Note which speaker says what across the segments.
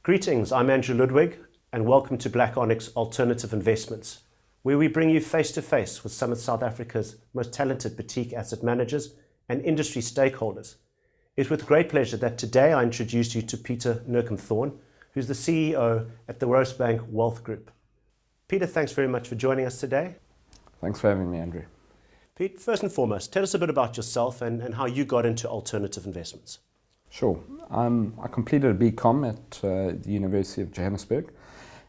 Speaker 1: Greetings, I'm Andrew Ludwig, and welcome to BLACK ONYX Alternative Investments, where we bring you face-to-face with some of South Africa's most talented boutique asset managers and industry stakeholders. It's with great pleasure that today I introduce you to Peter Nurcombe-Thorne, who's the CEO at the Rosebank Wealth Group. Peter, thanks very much for joining us today.
Speaker 2: Thanks for having me, Andrew.
Speaker 1: Pete, first and foremost, tell us a bit about yourself and how you got into alternative investments.
Speaker 2: Sure. I completed a BCom at the University of Johannesburg,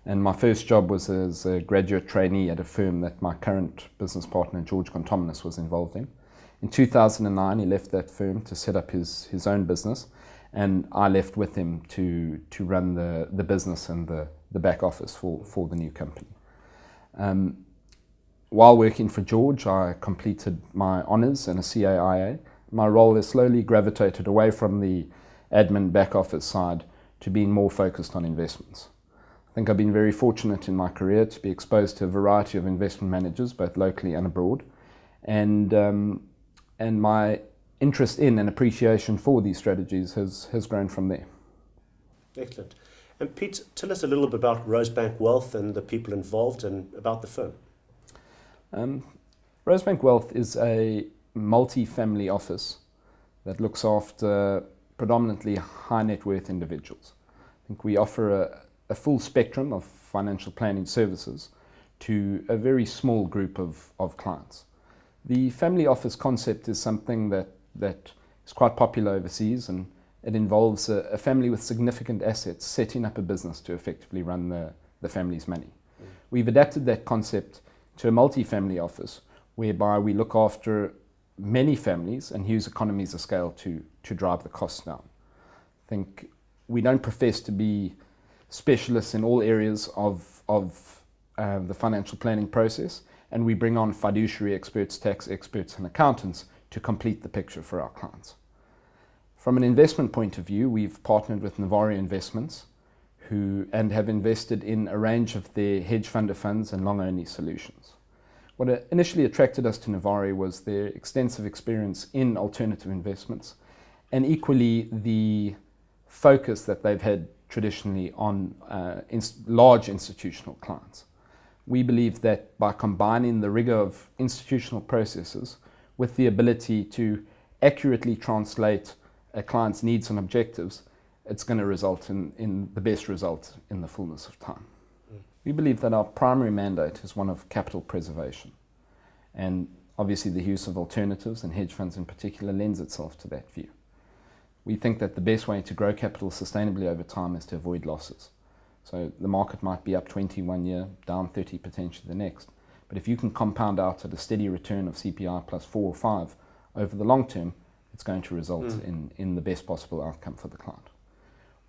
Speaker 2: and my first job was as a graduate trainee at a firm that my current business partner, George Contominus, was involved in. In 2009, he left that firm to set up his own business, and I left with him to run the business and the back office for the new company. While working for George, I completed my honours and a CAIA. My role has slowly gravitated away from the admin back office side to being more focused on investments. I think I've been very fortunate in my career to be exposed to a variety of investment managers, both locally and abroad, and my interest in and appreciation for these strategies has grown from there.
Speaker 1: Excellent. And Pete, tell us a little bit about Rosebank Wealth and the people involved and about the firm.
Speaker 2: Rosebank Wealth is a multi-family office that looks after predominantly high net worth individuals. I think we offer a full spectrum of financial planning services to a very small group of clients. The family office concept is something that is quite popular overseas, and it involves a family with significant assets setting up a business to effectively run the family's money. We've adapted that concept to a multi-family office whereby we look after many families and use economies of scale to drive the costs down. I think we don't profess to be specialists in all areas of the financial planning process, and we bring on fiduciary experts, tax experts and accountants to complete the picture for our clients. From an investment point of view, we've partnered with Navara investments and have invested in a range of their hedge fund of funds and long-only solutions. What initially attracted us to Navara was their extensive experience in alternative investments, and equally the focus that they've had traditionally on large institutional clients. We believe that by combining the rigor of institutional processes with the ability to accurately translate a client's needs and objectives, it's going to result in the best result in the fullness of time. We believe that our primary mandate is one of capital preservation, and obviously the use of alternatives and hedge funds in particular lends itself to that view. We think that the best way to grow capital sustainably over time is to avoid losses. So the market might be up 20 one year, down 30 potentially the next, but if you can compound out at a steady return of CPI plus 4 or 5 over the long term, it's going to result in the best possible outcome for the client.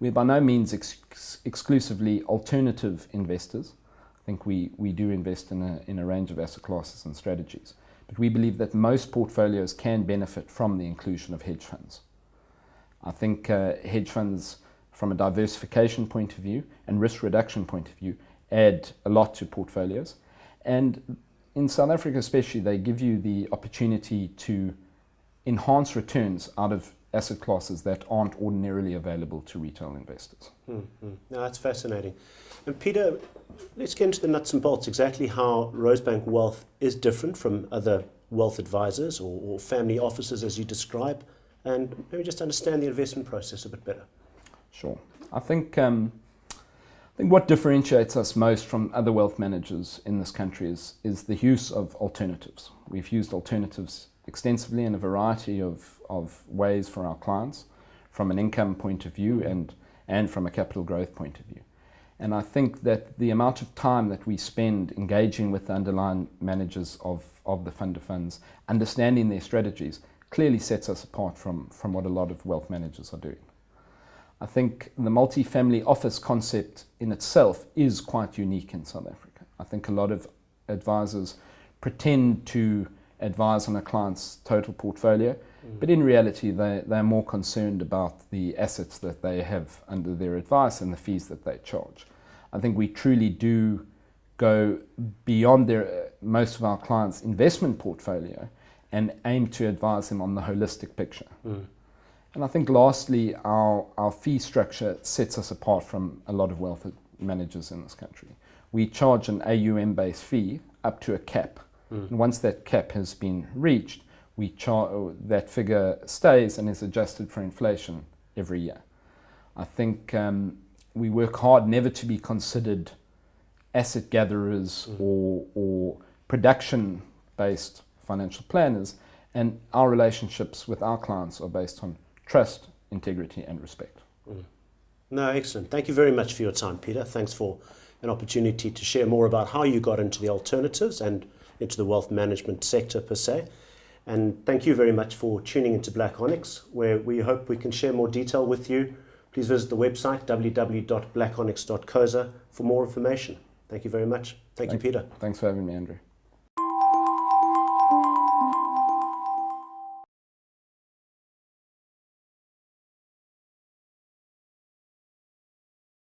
Speaker 2: We're by no means exclusively alternative investors. I think we do invest in a range of asset classes and strategies, but we believe that most portfolios can benefit from the inclusion of hedge funds. I think hedge funds, from a diversification point of view and risk reduction point of view, add a lot to portfolios, and in South Africa especially, they give you the opportunity to enhance returns out of asset classes that aren't ordinarily available to retail investors.
Speaker 1: No, that's fascinating. And Peter, let's get into the nuts and bolts, exactly how Rosebank Wealth is different from other wealth advisors or family offices as you describe, and maybe just understand the investment process a bit better.
Speaker 2: Sure. I think what differentiates us most from other wealth managers in this country is the use of alternatives. We've used alternatives extensively in a variety of ways for our clients, from an income point of view and from a capital growth point of view. And I think that the amount of time that we spend engaging with the underlying managers of the fund of funds, understanding their strategies, clearly sets us apart from what a lot of wealth managers are doing. I think the multi-family office concept in itself is quite unique in South Africa. I think a lot of advisors pretend to advise on a client's total portfolio, but in reality they're more concerned about the assets that they have under their advice and the fees that they charge. I think we truly do go beyond most of our clients' investment portfolio and aim to advise them on the holistic picture. And I think lastly, our fee structure sets us apart from a lot of wealth managers in this country. We charge an AUM-based fee up to a cap. And once that cap has been reached, that figure stays and is adjusted for inflation every year. I think we work hard never to be considered asset gatherers or production-based financial planners, and our relationships with our clients are based on trust, integrity, and respect.
Speaker 1: No, excellent. Thank you very much for your time, Peter. Thanks for an opportunity to share more about how you got into the alternatives and into the wealth management sector per se. And thank you very much for tuning into Black Onyx, where we hope we can share more detail with you. Please visit the website www.blackonyx.co.za for more information. Thank you very much. Thank you, Peter.
Speaker 2: Thanks for having me, Andrew.